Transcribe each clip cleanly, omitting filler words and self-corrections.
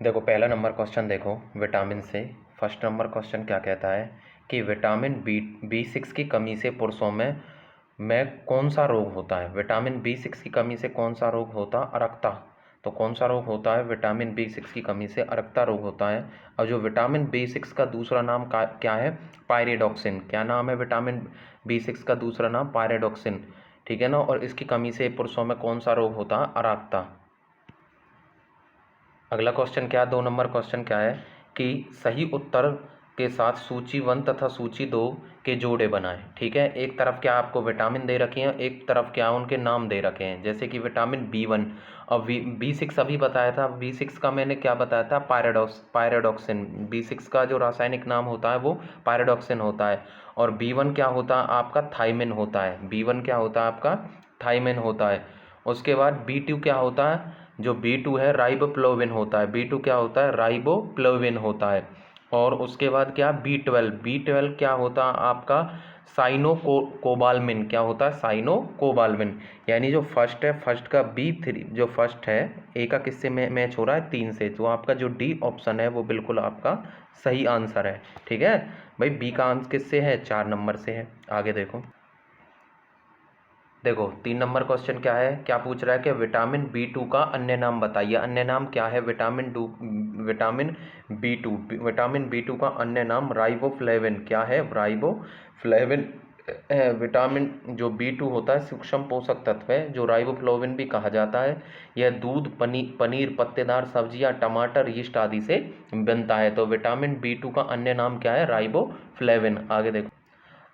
देखो पहला number question देखो विटामिन से। फर्स्ट नंबर क्वेश्चन क्या कहता है कि विटामिन बी सिक्स की कमी से पुरुषों में कौन सा रोग होता है। विटामिन बी सिक्स की कमी से कौन सा रोग होता है? अरक्ता। तो कौन सा रोग होता है? विटामिन बी सिक्स की कमी से अरक्ता रोग होता है। और जो विटामिन बी सिक्स का दूसरा नाम क्या है? पायरिडॉक्सिन। क्या नाम है विटामिन बी सिक्स का दूसरा नाम? पायरिडॉक्सिन। ठीक है ना। और इसकी कमी से पुरुषों में कौन सा रोग होता है? अरक्ता। अगला क्वेश्चन क्या है? 2 नंबर क्वेश्चन क्या है कि सही उत्तर के साथ सूची 1 तथा सूची 2 के जोड़े बनाएं। ठीक है, एक तरफ क्या आपको विटामिन दे रखी हैं, एक तरफ क्या उनके नाम दे रखे हैं। जैसे कि विटामिन बी1 और बी6 अभी बताया था। बी6 का मैंने क्या बताया था? पायराडॉक्सिन। बी6 का जो रासायनिक नाम होता है वो पायराडॉक्सिन होता है। और बी1 क्या होता है आपका? थाइमिन होता है। बी1 क्या होता है आपका? थाइमिन होता है। उसके बाद बी2 क्या होता है? जो बी2 है राइबोफ्लोविन होता है। बी2 क्या होता है? राइबोफ्लोविन होता है। और उसके बाद क्या? बी12 क्या होता है आपका? Cyanocobalamin. क्या होता है? Cyanocobalamin. यानी जो फर्स्ट है, फर्स्ट का बी3 जो फर्स्ट है, ए का किससे मैच हो रहा है? 3 से। तो आपका जो डी ऑप्शन है वो बिल्कुल आपका सही आंसर है। ठीक है भाई, बी का आंसर किससे है? 4 नंबर से है। आगे देखो। देखो 3 नंबर क्वेश्चन क्या है? क्या पूछ रहा है कि विटामिन बी2 का अन्य नाम बताइए। अन्य नाम क्या है विटामिन बी टू का अन्य नाम राइबोफ्लेविन। क्या है? राइबोफ्लेविन। विटामिन जो बी2 होता है सूक्ष्म पोषक तत्व है, जो राइबोफ्लोविन भी कहा जाता है। यह दूध, पनीर, पत्तेदार सब्जियां, टमाटर, यीस्ट आदि से बनता है। तो विटामिन बी2 का अन्य नाम क्या है? राइबोफ्लेविन। आगे देखो।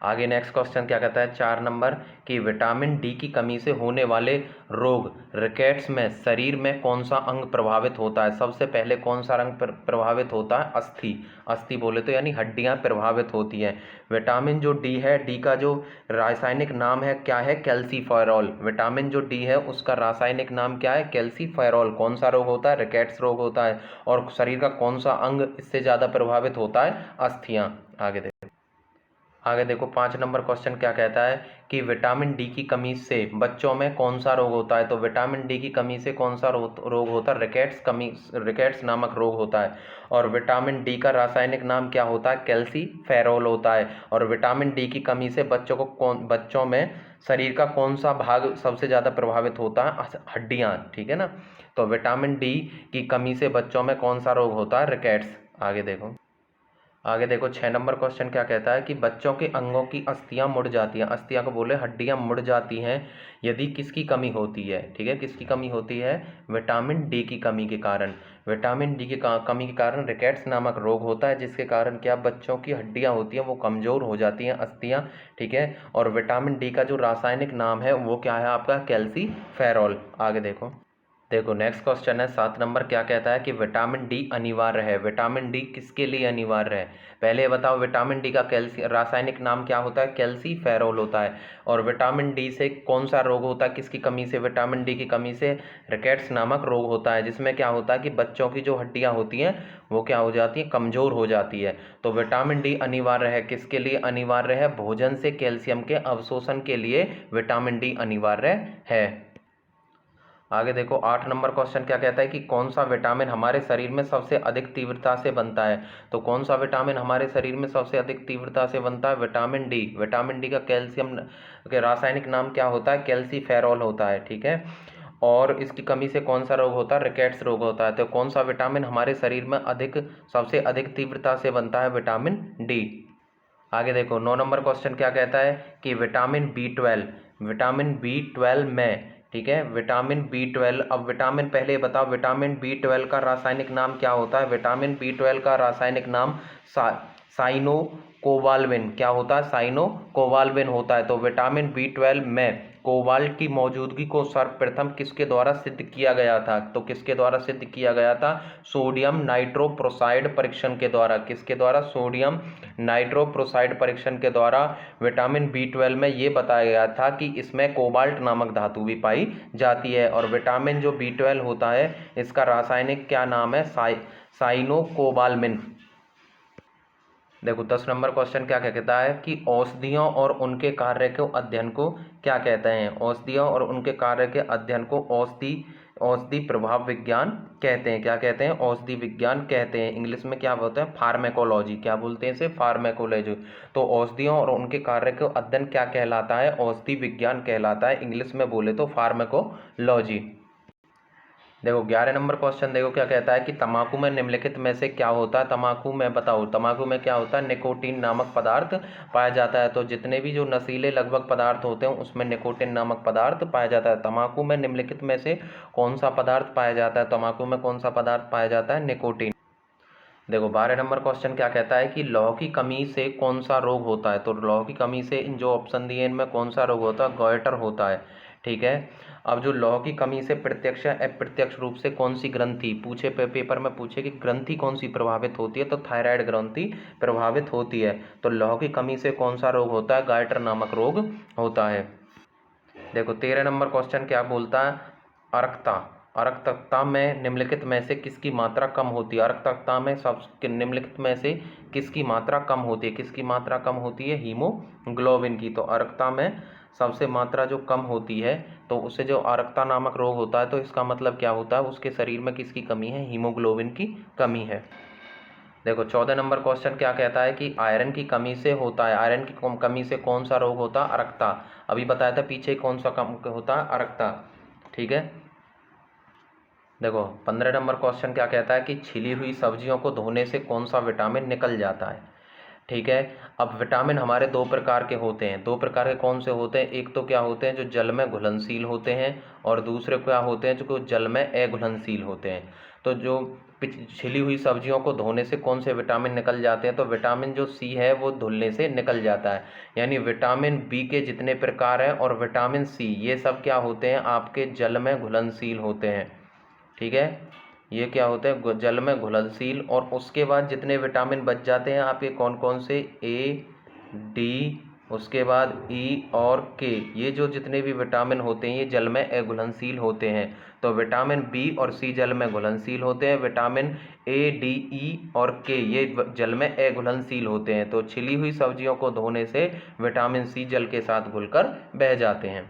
आगे नेक्स्ट क्वेश्चन क्या कहता है? 4 नंबर कि विटामिन डी की कमी से होने वाले रोग रिकेट्स में शरीर में कौन सा अंग प्रभावित होता है? सबसे पहले कौन सा अंग प्रभावित होता है? अस्थि। अस्थि बोले तो यानी हड्डियां प्रभावित होती हैं। विटामिन जो डी है, डी का जो रासायनिक नाम है क्या है? कैल्सीफेरॉल। विटामिन जो डी है उसका रासायनिक नाम क्या है? कैल्सीफेरॉल। कौन सा रोग होता है? रिकेट्स रोग होता है। और शरीर का कौन सा अंग इससे ज़्यादा प्रभावित होता है? अस्थियां। आगे देखो 5 नंबर क्वेश्चन क्या कहता है कि विटामिन डी की कमी से बच्चों में कौन सा रोग होता है? तो विटामिन डी की कमी से कौन सा रोग होता है? रिकेट्स नामक रोग होता है। और विटामिन डी का रासायनिक नाम क्या होता है? कैल्सीफेरॉल होता है। और विटामिन डी की कमी से बच्चों में शरीर का कौन सा भाग सबसे ज़्यादा प्रभावित होता है? हड्डियाँ। ठीक है ना। तो विटामिन डी की कमी से बच्चों में कौन सा रोग होता है? रिकेट्स। आगे देखो 6 नंबर क्वेश्चन क्या कहता है कि बच्चों के अंगों की अस्थियां मुड़ जाती हैं। अस्थियां को बोले हड्डियां मुड़ जाती हैं यदि किसकी कमी होती है? ठीक है, किसकी कमी होती है? विटामिन डी की कमी के कारण। विटामिन डी की कमी के कारण रिकेट्स नामक रोग होता है, जिसके कारण क्या बच्चों की हड्डियां होती हैं वो कमजोर हो जाती हैं, अस्थियां। ठीक है। और विटामिन डी का जो रासायनिक नाम है वो क्या है आपका? कैल्सीफेरॉल। आगे देखो नेक्स्ट क्वेश्चन है 7 नंबर। क्या कहता है कि विटामिन डी अनिवार्य है। विटामिन डी किसके लिए अनिवार्य है? पहले बताओ, विटामिन डी का रासायनिक नाम क्या होता है? कैल्सीफेरॉल होता है। और विटामिन डी से कौन सा रोग होता है? किसकी कमी से? विटामिन डी की कमी से रिकेट्स नामक रोग होता है, जिसमें क्या होता है कि बच्चों की जो हड्डियां होती हैं वो क्या हो जाती हैं? कमजोर हो जाती है। तो विटामिन डी अनिवार्य है। किसके लिए अनिवार्य है? भोजन से कैल्शियम के अवशोषण के लिए विटामिन डी अनिवार्य है। आगे देखो 8 नंबर क्वेश्चन क्या कहता है कि कौन सा विटामिन हमारे शरीर में सबसे अधिक तीव्रता से बनता है? तो कौन सा विटामिन हमारे शरीर में सबसे अधिक तीव्रता से बनता है? Vitamin D. विटामिन डी का कैल्शियम के रासायनिक नाम क्या होता है? कैल्सीफेरॉल होता है। ठीक है। और इसकी कमी से कौन सा रोग होता है? रिकेट्स रोग होता है। तो कौन सा विटामिन हमारे शरीर में सबसे अधिक तीव्रता से बनता है? Vitamin D. आगे देखो 9 नंबर क्वेश्चन क्या कहता है कि विटामिन बी ट्वेल्व में, ठीक है, विटामिन बी ट्वेल्व। अब विटामिन पहले बताओ, विटामिन बी ट्वेल्व का रासायनिक नाम क्या होता है? विटामिन बी ट्वेल्व का रासायनिक नाम साइनो कोबालविन। क्या होता है? साइनो कोबालविन होता है। तो विटामिन बी ट्वेल्व में कोबाल्ट की मौजूदगी को सर्वप्रथम किसके द्वारा सिद्ध किया गया था? तो किसके द्वारा सिद्ध किया गया था? सोडियम नाइट्रोप्रोसाइड परीक्षण के द्वारा। किसके द्वारा? सोडियम नाइट्रोप्रोसाइड परीक्षण के द्वारा विटामिन बी ट्वेल्व में ये बताया गया था कि इसमें कोबाल्ट नामक धातु भी पाई जाती है। और विटामिन जो बी ट्वेल्व होता है इसका रासायनिक क्या नाम है? साइनोकोबालमिन। देखो 10 नंबर क्वेश्चन क्या कहता है कि औषधियों और उनके कार्य के अध्ययन को क्या कहते हैं? औषधियों और उनके कार्य के अध्ययन को औषधि प्रभाव विज्ञान कहते हैं। क्या कहते हैं? औषधि विज्ञान कहते हैं। इंग्लिश में क्या बोलते हैं? फार्मेकोलॉजी। क्या बोलते हैं इसे? फार्मेकोलॉजी। तो औषधियों और उनके कार्य को अध्ययन क्या कहलाता है? औषधि विज्ञान कहलाता है। इंग्लिश में बोले तो फार्मेकोलॉजी। देखो 11 नंबर क्वेश्चन देखो क्या कहता है कि तंबाकू में निम्नलिखित में से क्या होता है? तंबाकू में बताओ, तंबाकू में क्या होता है? निकोटीन नामक पदार्थ पाया जाता है। तो जितने भी जो नशीले लगभग पदार्थ होते हैं उसमें निकोटीन नामक पदार्थ पाया जाता है। तंबाकू में निम्नलिखित में से कौन सा पदार्थ पाया जाता है? तंबाकू में कौन सा पदार्थ पाया जाता है? निकोटीन। देखो 12 नंबर क्वेश्चन क्या कहता है कि लौह की कमी से कौन सा रोग होता है? तो लौह की कमी से इन जो ऑप्शन दिए इनमें कौन सा रोग होता है? गॉइटर होता है। ठीक है। अब जो लौह की कमी से प्रत्यक्ष या अप्रत्यक्ष रूप से कौन सी ग्रंथि पूछे पेपर में पूछे कि ग्रंथि कौन सी प्रभावित होती है? तो थायराइड ग्रंथि प्रभावित होती है। तो लौह की कमी से कौन सा रोग होता है? गॉइटर नामक रोग होता है। देखो 13 नंबर क्वेश्चन क्या बोलता है? अर्कता। अर्कता में निम्नलिखित में से किसकी मात्रा कम होती है? अर्कता में सब निम्नलिखित में से किसकी मात्रा कम होती है? किसकी मात्रा कम होती है? हीमोग्लोबिन की। तो अर्कता में सबसे मात्रा जो कम होती है तो उसे जो अर्कता नामक रोग होता है तो इसका मतलब क्या होता है? उसके शरीर में किसकी कमी है? हीमोग्लोबिन की कमी है। देखो 14 नंबर क्वेश्चन क्या कहता है कि आयरन की कमी से होता है। आयरन की कमी से कौन सा रोग होता है? अर्कता। अभी बताया था पीछे कौन सा कम होता है? अर्कता। ठीक है। देखो 15 नंबर क्वेश्चन क्या कहता है कि छिली हुई सब्जियों को धोने से कौन सा विटामिन निकल जाता है? ठीक है। अब विटामिन हमारे दो प्रकार के होते हैं। दो प्रकार के कौन से होते हैं? एक तो क्या होते हैं जो जल में घुलनशील होते हैं और दूसरे क्या होते हैं जो जल में अघुलनशील होते हैं। तो जो छिली हुई सब्जियों को धोने से कौन से विटामिन निकल जाते हैं? तो विटामिन जो सी है वो धुलने से निकल जाता है। यानी विटामिन बी के जितने प्रकार हैं और विटामिन सी ये सब क्या होते हैं? आपके जल में घुलनशील होते हैं। ठीक है। ये क्या होते हैं? जल में घुलनशील। और उसके बाद जितने विटामिन बच जाते हैं आपके कौन कौन से? ए, डी, उसके बाद ई और के। ये जो जितने भी विटामिन होते हैं ये जल में अघुलनशील होते हैं। तो विटामिन बी और सी जल में घुलनशील होते हैं। विटामिन ए, डी, ई और के ये जल में अघुलनशील होते हैं। तो छिली हुई सब्जियों को धोने से विटामिन सी जल के साथ घुलकर बह जाते हैं।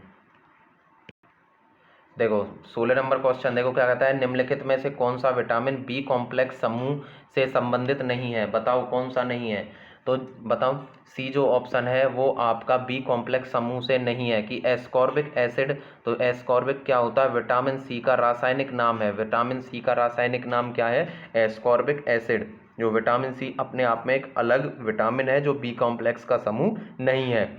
देखो 16 नंबर क्वेश्चन देखो क्या कहता है? निम्नलिखित में से कौन सा विटामिन बी कॉम्प्लेक्स समूह से संबंधित नहीं है? बताओ कौन सा नहीं है? तो बताओ सी जो ऑप्शन है वो आपका बी कॉम्प्लेक्स समूह से नहीं है कि एस्कॉर्बिक एसिड। तो एस्कॉर्बिक क्या होता है? विटामिन सी का रासायनिक नाम है। विटामिन सी का रासायनिक नाम क्या है? Ascorbic acid. जो विटामिन सी अपने आप में एक अलग विटामिन है जो बी कॉम्प्लेक्स का समूह नहीं है।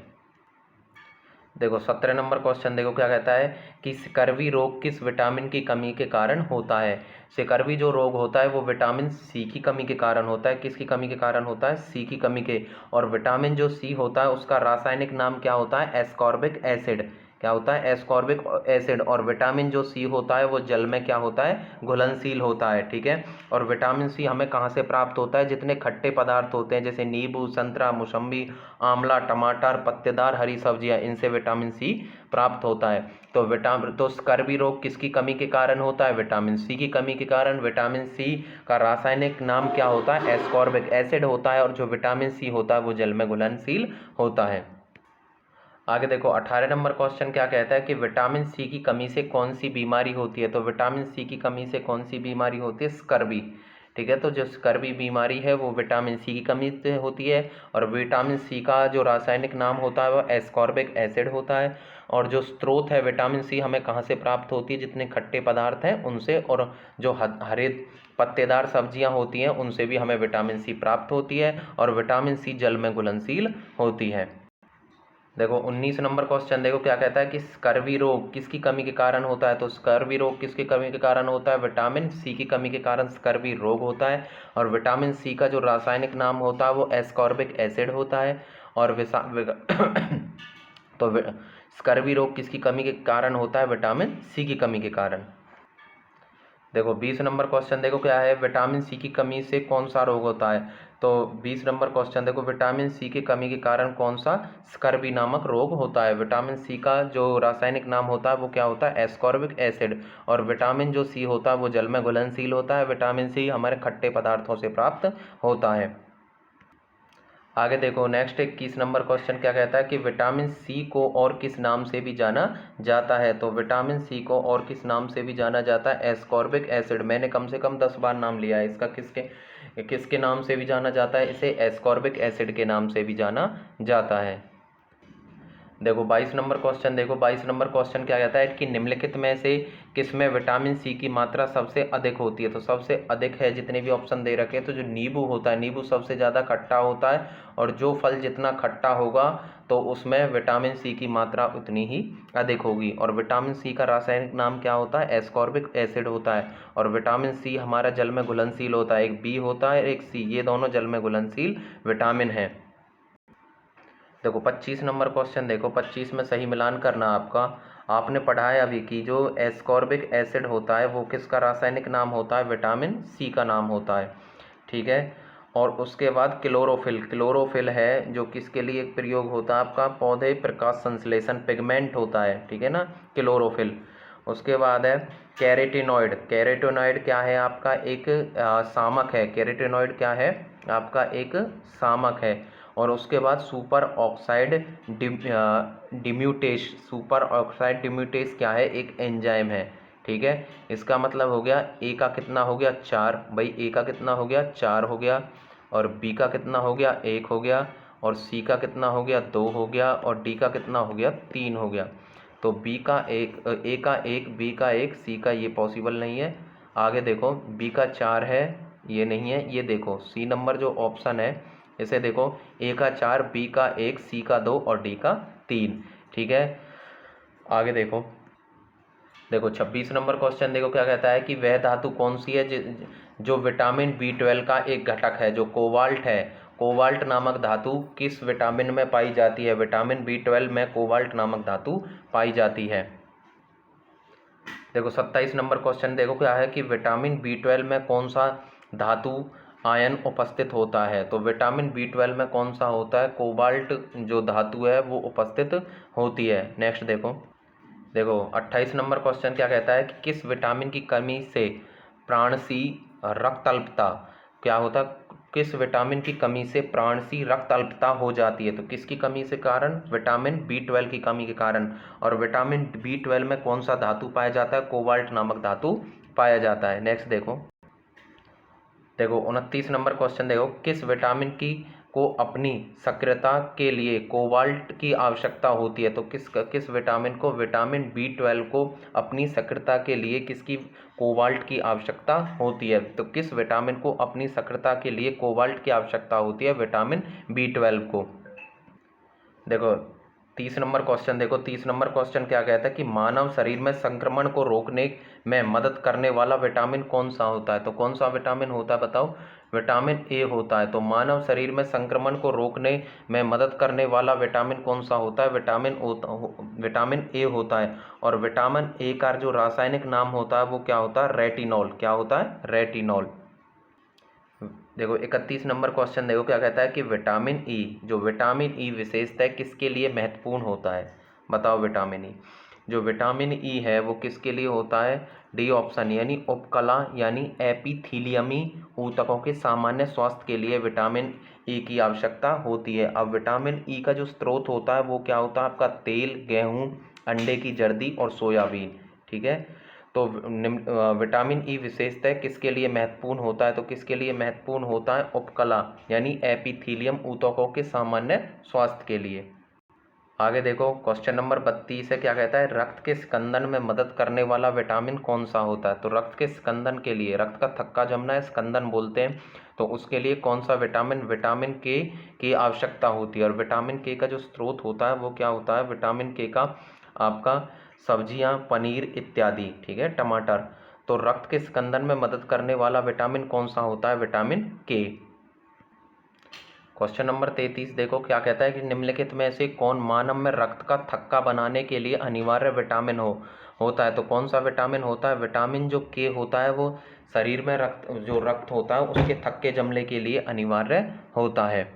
देखो 17 नंबर क्वेश्चन देखो क्या कहता है कि स्कर्वी रोग किस विटामिन की कमी के कारण होता है? स्कर्वी जो रोग होता है वो विटामिन सी की कमी के कारण होता है। किसकी कमी के कारण होता है? सी की कमी के। और विटामिन जो सी होता है उसका रासायनिक नाम क्या होता है? Ascorbic acid. क्या होता है? Ascorbic acid. और विटामिन जो सी होता है वो जल में क्या होता है? घुलनशील होता है। ठीक है। और विटामिन सी हमें कहाँ से प्राप्त होता है? जितने खट्टे पदार्थ होते हैं जैसे नींबू, संतरा, मौसम्बी, आंवला, टमाटर, पत्तेदार हरी सब्जियां, इनसे विटामिन सी प्राप्त होता है। तो स्कर्वी रोग किसकी कमी के कारण होता है? विटामिन सी की कमी के कारण। विटामिन सी का रासायनिक नाम क्या होता है? एस्कॉर्बिक एसिड होता है। और जो विटामिन सी होता है वो जल में घुलनशील होता है। आगे देखो 18 नंबर क्वेश्चन क्या कहता है कि विटामिन सी की कमी से कौन सी बीमारी होती है? तो विटामिन सी की कमी से कौन सी बीमारी होती है? स्कर्वी। ठीक है। तो जो स्कर्वी बीमारी है वो विटामिन सी की कमी से होती है। और विटामिन सी का जो रासायनिक नाम होता है वो एस्कॉर्बिक एसिड होता है। और जो स्रोत है विटामिन सी हमें कहाँ से प्राप्त होती है? जितने खट्टे पदार्थ हैं उनसे। और जो हरे पत्तेदार सब्जियां होती हैं उनसे भी हमें विटामिन सी प्राप्त होती है। और विटामिन सी जल में घुलनशील होती है। देखो 19 नंबर क्वेश्चन देखो क्या कहता है कि स्कर्वी रोग किसकी कमी के कारण होता है? तो स्कर्वी रोग किसकी कमी के कारण होता है? विटामिन सी की कमी के कारण स्कर्वी रोग होता है। और विटामिन सी का जो रासायनिक नाम होता है वो एस्कॉर्बिक एसिड होता है। और तो स्कर्वी रोग किसकी कमी के कारण होता है? विटामिन सी की कमी के कारण। देखो 20 नंबर क्वेश्चन देखो क्या है? विटामिन सी की कमी से कौन सा रोग होता है? तो 20 नंबर क्वेश्चन देखो विटामिन सी की कमी के कारण कौन सा स्कर्वी नामक रोग होता है? विटामिन सी का जो रासायनिक नाम होता है वो क्या होता है? Ascorbic acid. और विटामिन जो सी होता है वो जल में घुलनशील होता है। विटामिन सी हमारे खट्टे पदार्थों से प्राप्त होता है। आगे देखो नेक्स्ट 21 नंबर क्वेश्चन क्या कहता है कि विटामिन सी को और किस नाम से भी जाना जाता है। तो विटामिन सी को और किस नाम से भी जाना जाता है, एस्कॉर्बिक एसिड। मैंने कम से कम 10 बार नाम लिया है इसका। किसके किसके नाम से भी जाना जाता है, इसे एस्कॉर्बिक एसिड के नाम से भी जाना जाता है। देखो 22 नंबर क्वेश्चन, देखो 22 नंबर क्वेश्चन क्या कहता है कि निम्नलिखित में से किसमें विटामिन सी की मात्रा सबसे अधिक होती है। तो सबसे अधिक है, जितने भी ऑप्शन दे रखे हैं, तो जो नींबू होता है, नींबू सबसे ज़्यादा खट्टा होता है, और जो फल जितना खट्टा होगा तो उसमें विटामिन सी की मात्रा उतनी ही अधिक होगी। और विटामिन सी का रासायनिक नाम क्या होता है, एस्कॉर्बिक एसिड होता है। और विटामिन सी हमारा जल में घुलनशील होता है, एक बी होता है एक सी, ये दोनों जल में घुलनशील विटामिन है। देखो 25 नंबर क्वेश्चन, देखो 25 में सही मिलान करना आपका। आपने पढ़ा है अभी कि जो एस्कॉर्बिक एसिड होता है वो किसका रासायनिक नाम होता है, विटामिन सी का नाम होता है, ठीक है। और उसके बाद क्लोरोफिल, क्लोरोफिल है जो किसके लिए प्रयोग होता है आपका, पौधे प्रकाश संश्लेषण पिगमेंट होता है, ठीक है ना, क्लोरोफिल। उसके बाद है कैरोटीनॉइड, कैरोटीनॉइड क्या है आपका, एक शामक है। कैरोटीनॉइड क्या है आपका, एक शामक है। और उसके बाद सुपर ऑक्साइड डिम्यूटेस, सुपर ऑक्साइड डिम्यूटेस क्या है, एक एंजाइम है, ठीक है। इसका मतलब हो गया ए का कितना हो गया 4, भाई ए का कितना हो गया 4 हो गया, और बी का कितना हो गया 1 हो गया, और सी का कितना हो गया 2 हो गया, और डी का कितना हो गया 3 हो गया। तो बी का एक, ए का 1, बी का 1, सी का ये पॉसिबल नहीं है। आगे देखो बी का 4 है, ये नहीं है। ये देखो सी नंबर जो ऑप्शन है इसे देखो, ए का 4, बी का 1, सी का 2 और डी का 3, ठीक है। आगे देखो, देखो 26 नंबर क्वेश्चन देखो क्या कहता है कि वह धातु कौन सी है जो विटामिन B12 का एक घटक है, जो कोबाल्ट है। कोबाल्ट नामक धातु किस विटामिन में पाई जाती है, विटामिन B12 में कोबाल्ट नामक धातु पाई जाती है। देखो 27 नंबर क्वेश्चन देखो क्या है कि विटामिन B12 में कौन सा धातु आयन उपस्थित होता है। तो विटामिन B12 में कौन सा होता है, कोबाल्ट जो धातु है वो उपस्थित होती है। नेक्स्ट देखो, देखो 28 नंबर क्वेश्चन क्या कहता है कि किस विटामिन की कमी से प्राणसी रक्त अल्पता क्या होता है, किस विटामिन की कमी से प्राणसी रक्त अल्पता हो जाती है। तो किसकी कमी से कारण, विटामिन B12 की कमी के कारण। और विटामिन B12 में कौन सा धातु पाया जाता है, कोबाल्ट नामक धातु पाया जाता है। नेक्स्ट देखो, देखो 29 नंबर क्वेश्चन देखो, किस विटामिन की को अपनी सक्रियता के लिए कोबाल्ट की आवश्यकता होती है। तो किस विटामिन को, विटामिन B12 को अपनी सक्रियता के लिए किसकी, कोबाल्ट की आवश्यकता होती है। तो किस विटामिन को अपनी सक्रियता के लिए कोबाल्ट की आवश्यकता होती है, विटामिन B12 को। देखो 30 नंबर क्वेश्चन देखो, 30 नंबर क्वेश्चन क्या कहता है कि मानव शरीर में संक्रमण को रोकने में मदद करने वाला विटामिन कौन सा होता है। तो कौन सा विटामिन होता है बताओ, विटामिन ए होता है। तो मानव शरीर में संक्रमण को रोकने में मदद करने वाला विटामिन कौन सा होता है, विटामिन ए होता है। और विटामिन ए का जो रासायनिक नाम होता है वो क्या होता है, रेटिनॉल, क्या होता है, रेटिनॉल। देखो 31 नंबर क्वेश्चन देखो क्या कहता है कि विटामिन ई, जो विटामिन ई विशेषतः किसके लिए महत्वपूर्ण होता है, बताओ। विटामिन ई, जो विटामिन ई है वो किसके लिए होता है, डी ऑप्शन, यानी उपकला यानी एपिथीलियमी ऊतकों के सामान्य स्वास्थ्य के लिए विटामिन ई की आवश्यकता होती है। अब विटामिन ई का जो स्रोत होता है वो क्या होता है आपका, तेल, गेहूँ, अंडे की जर्दी और सोयाबीन, ठीक है। तो विटामिन ई विशेषतः किसके लिए महत्वपूर्ण होता है, तो किसके लिए महत्वपूर्ण होता है, उपकला यानी एपिथीलियम ऊतकों के सामान्य स्वास्थ्य के लिए। आगे देखो क्वेश्चन नंबर 32 है, क्या कहता है, रक्त के स्कंदन में मदद करने वाला विटामिन कौन सा होता है। तो रक्त के स्कंदन के लिए, रक्त का थक्का जमना है स्कंदन बोलते हैं, तो उसके लिए कौन सा विटामिन, विटामिन के की आवश्यकता होती है। और विटामिन के का जो स्रोत होता है वो क्या होता है, विटामिन के का आपका सब्जियां, पनीर इत्यादि, ठीक है, टमाटर। तो रक्त के स्कंदन में मदद करने वाला विटामिन कौन सा होता है, विटामिन के। क्वेश्चन नंबर 33 देखो क्या कहता है कि निम्नलिखित में से कौन मानव में रक्त का थक्का बनाने के लिए अनिवार्य विटामिन होता है। तो कौन सा विटामिन होता है, विटामिन जो के होता है वो शरीर में रक्त होता है उसके थक्के जमने के लिए अनिवार्य होता है।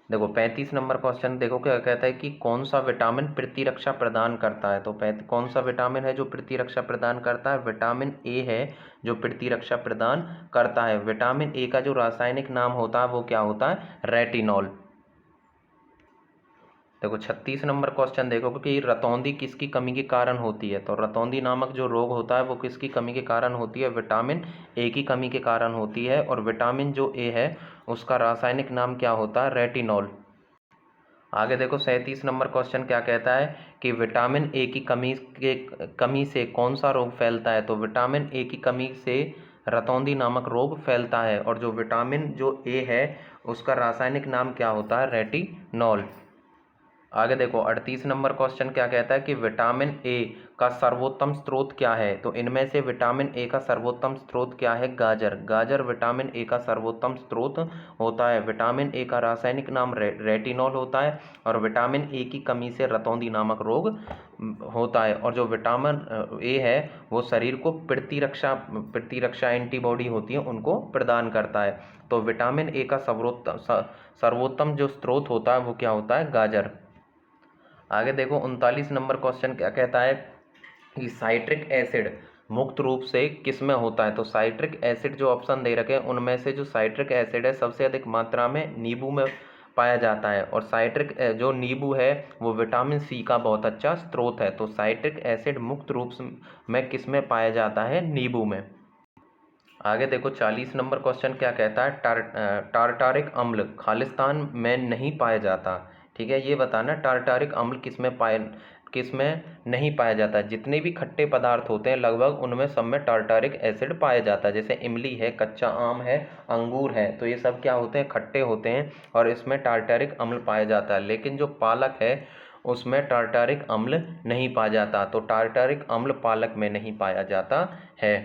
देखो 35 नंबर क्वेश्चन देखो क्या कहता है कि कौन सा विटामिन प्रतिरक्षा प्रदान करता है। तो कौन सा विटामिन है जो प्रतिरक्षा प्रदान करता है? विटामिन ए है जो प्रतिरक्षा प्रदान करता है। विटामिन ए का जो रासायनिक नाम होता है वो क्या होता है? रेटिनॉल। देखो 36 नंबर क्वेश्चन देखो कि रतौंधी किसकी कमी के कारण होती है। तो रतौंधी नामक जो रोग होता है वो किसकी कमी के कारण होती है? विटामिन ए की कमी के कारण होती है। और विटामिन जो ए है उसका रासायनिक नाम क्या होता है? रेटिनॉल। आगे देखो 37 नंबर क्वेश्चन क्या कहता है कि विटामिन ए की कमी से कौन सा रोग फैलता है। तो विटामिन ए की कमी से रतौंधी नामक रोग फैलता है। और जो विटामिन जो ए है उसका रासायनिक नाम क्या होता है? रेटिनॉल। आगे देखो 38 नंबर क्वेश्चन क्या कहता है कि विटामिन ए का सर्वोत्तम स्रोत क्या है। तो इनमें से विटामिन ए का सर्वोत्तम स्रोत क्या है? गाजर। गाजर विटामिन ए का सर्वोत्तम स्रोत होता है। विटामिन ए का रासायनिक नाम रेटिनॉल होता है। और विटामिन ए की कमी से रतौंधी नामक रोग होता है। और जो विटामिन ए है वो शरीर को प्रतिरक्षा एंटीबॉडी होती है उनको प्रदान करता है। तो विटामिन ए का सर्वोत्तम जो स्रोत होता है वो क्या होता है? गाजर। आगे देखो 39 नंबर क्वेश्चन क्या कहता है कि साइट्रिक एसिड मुक्त रूप से किस में होता है। तो साइट्रिक एसिड जो ऑप्शन दे रखे हैं उनमें से जो साइट्रिक एसिड है सबसे अधिक मात्रा में नींबू में पाया जाता है। और साइट्रिक जो नींबू है वो विटामिन सी का बहुत अच्छा स्रोत है। तो साइट्रिक एसिड मुक्त रूप में किस में पाया जाता है? नींबू में। आगे देखो 40 नंबर क्वेश्चन क्या कहता है टारटारिक अम्ल खालिस्तान में नहीं पाया जाता। ठीक है, ये बताना टारटारिक अम्ल किस में नहीं पाया जाता है। जितने भी खट्टे पदार्थ होते हैं लगभग उनमें सब में टारटारिक एसिड पाया जाता है। जैसे इमली है, कच्चा आम है, अंगूर है, तो ये सब क्या होते हैं? खट्टे होते हैं और इसमें टारटारिक अम्ल पाया जाता है। लेकिन जो पालक है उसमें टारटारिक अम्ल नहीं पाया जाता। तो टारटारिक अम्ल पालक में नहीं पाया जाता है।